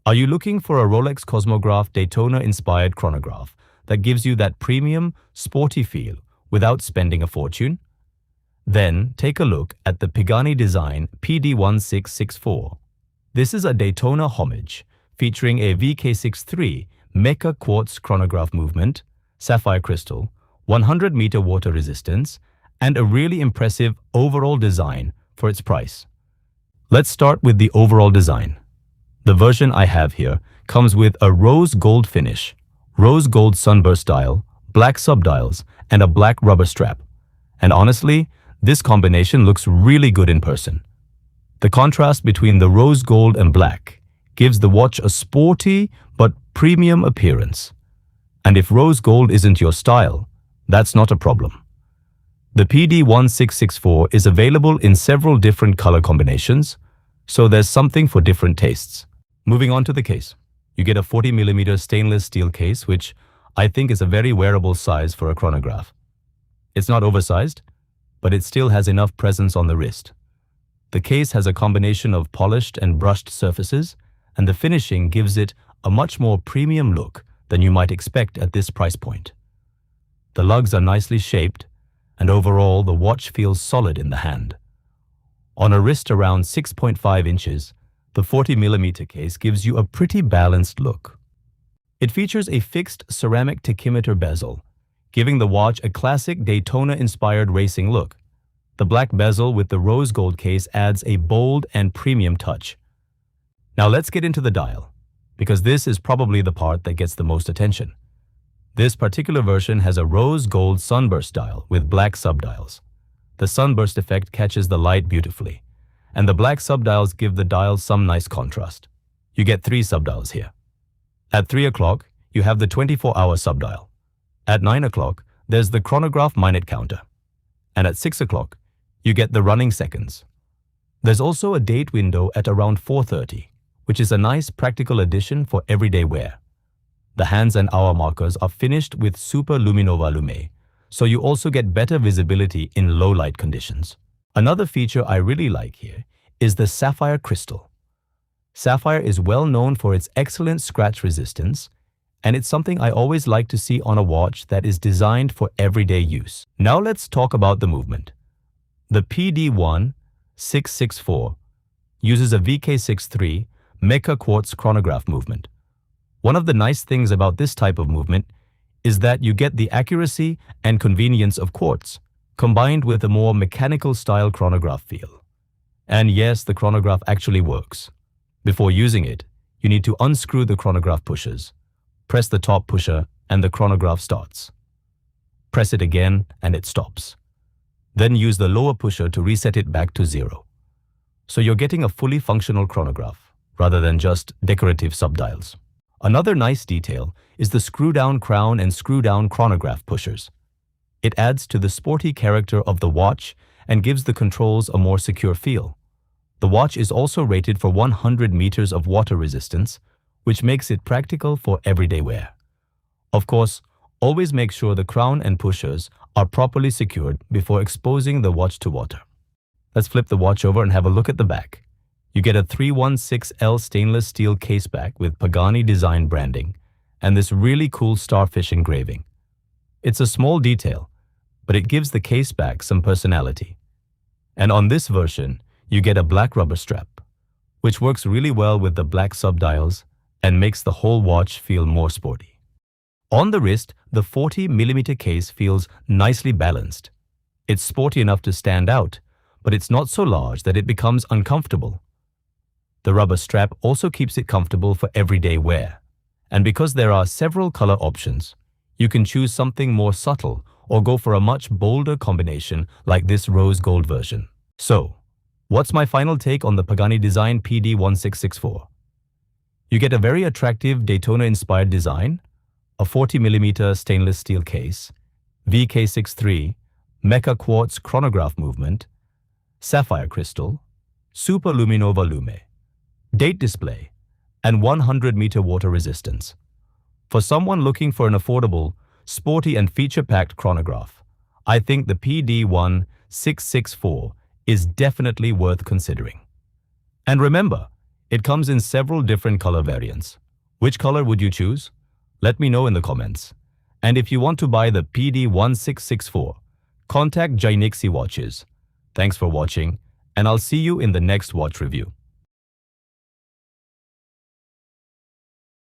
Are you looking for a Rolex Cosmograph Daytona-inspired chronograph that gives you that premium, sporty feel without spending a fortune? Then take a look at the Pagani Design PD-1664. This is a Daytona Homage featuring a VK63 Mecha-Quartz Chronograph Movement, Sapphire Crystal, 100-meter water resistance, and a really impressive overall design for its price. Let's start with the overall design. The version I have here comes with a rose gold finish, rose gold sunburst dial, black subdials, and a black rubber strap. And honestly, this combination looks really good in person. The contrast between the rose gold and black gives the watch a sporty but premium appearance. And if rose gold isn't your style, that's not a problem. The PD-1664 is available in several different color combinations, so there's something for different tastes. Moving on to the case. You get a 40mm stainless steel case, which I think is a very wearable size for a chronograph. It's not oversized, but it still has enough presence on the wrist. The case has a combination of polished and brushed surfaces, and the finishing gives it a much more premium look than you might expect at this price point. The lugs are nicely shaped, and overall the watch feels solid in the hand. On a wrist around 6.5 inches, the 40mm case gives you a pretty balanced look. It features a fixed ceramic tachymeter bezel, giving the watch a classic Daytona-inspired racing look. The black bezel with the rose gold case adds a bold and premium touch. Now let's get into the dial, because this is probably the part that gets the most attention. This particular version has a rose gold sunburst dial with black subdials. The sunburst effect catches the light beautifully, and the black subdials give the dial some nice contrast. You get 3 subdials here. At 3 o'clock, you have the 24-hour subdial. At 9 o'clock, there's the chronograph minute counter. And at 6 o'clock, you get the running seconds. There's also a date window at around 4:30, which is a nice practical addition for everyday wear. The hands and hour markers are finished with Super-LumiNova lume, so you also get better visibility in low light conditions. Another feature I really like here is the Sapphire Crystal. Sapphire is well known for its excellent scratch resistance, and it's something I always like to see on a watch that is designed for everyday use. Now let's talk about the movement. The PD-1664 uses a VK63 Mecha-Quartz Chronograph Movement. One of the nice things about this type of movement is that you get the accuracy and convenience of quartz, combined with a more mechanical style chronograph feel. And yes, the chronograph actually works. Before using it, you need to unscrew the chronograph pushers. Press the top pusher and the chronograph starts. Press it again and it stops. Then use the lower pusher to reset it back to 0. So you're getting a fully functional chronograph, rather than just decorative subdials. Another nice detail is the screw-down crown and screw-down chronograph pushers. It adds to the sporty character of the watch and gives the controls a more secure feel. The watch is also rated for 100 meters of water resistance, which makes it practical for everyday wear. Of course, always make sure the crown and pushers are properly secured before exposing the watch to water. Let's flip the watch over and have a look at the back. You get a 316L stainless steel case back with Pagani Design branding and this really cool starfish engraving. It's a small detail, but it gives the case back some personality. And on this version, you get a black rubber strap, which works really well with the black subdials and makes the whole watch feel more sporty. On the wrist, the 40mm case feels nicely balanced. It's sporty enough to stand out, but it's not so large that it becomes uncomfortable. The rubber strap also keeps it comfortable for everyday wear. And because there are several color options, you can choose something more subtle or go for a much bolder combination like this rose gold version. So, what's my final take on the Pagani Design PD-1664? You get a very attractive Daytona-inspired design, a 40mm stainless steel case, VK63 Mecha-Quartz Chronograph Movement, Sapphire Crystal, Super-LumiNova lume, date display, and 100-meter water resistance. For someone looking for an affordable, sporty and feature-packed chronograph, I think the PD-1664 is definitely worth considering. And remember, It comes in several different color variants. Which color would you choose? Let me know in the comments. And if you want to buy the PD-1664, contact Jainixi Watches. Thanks for watching, and I'll see you in the next watch review.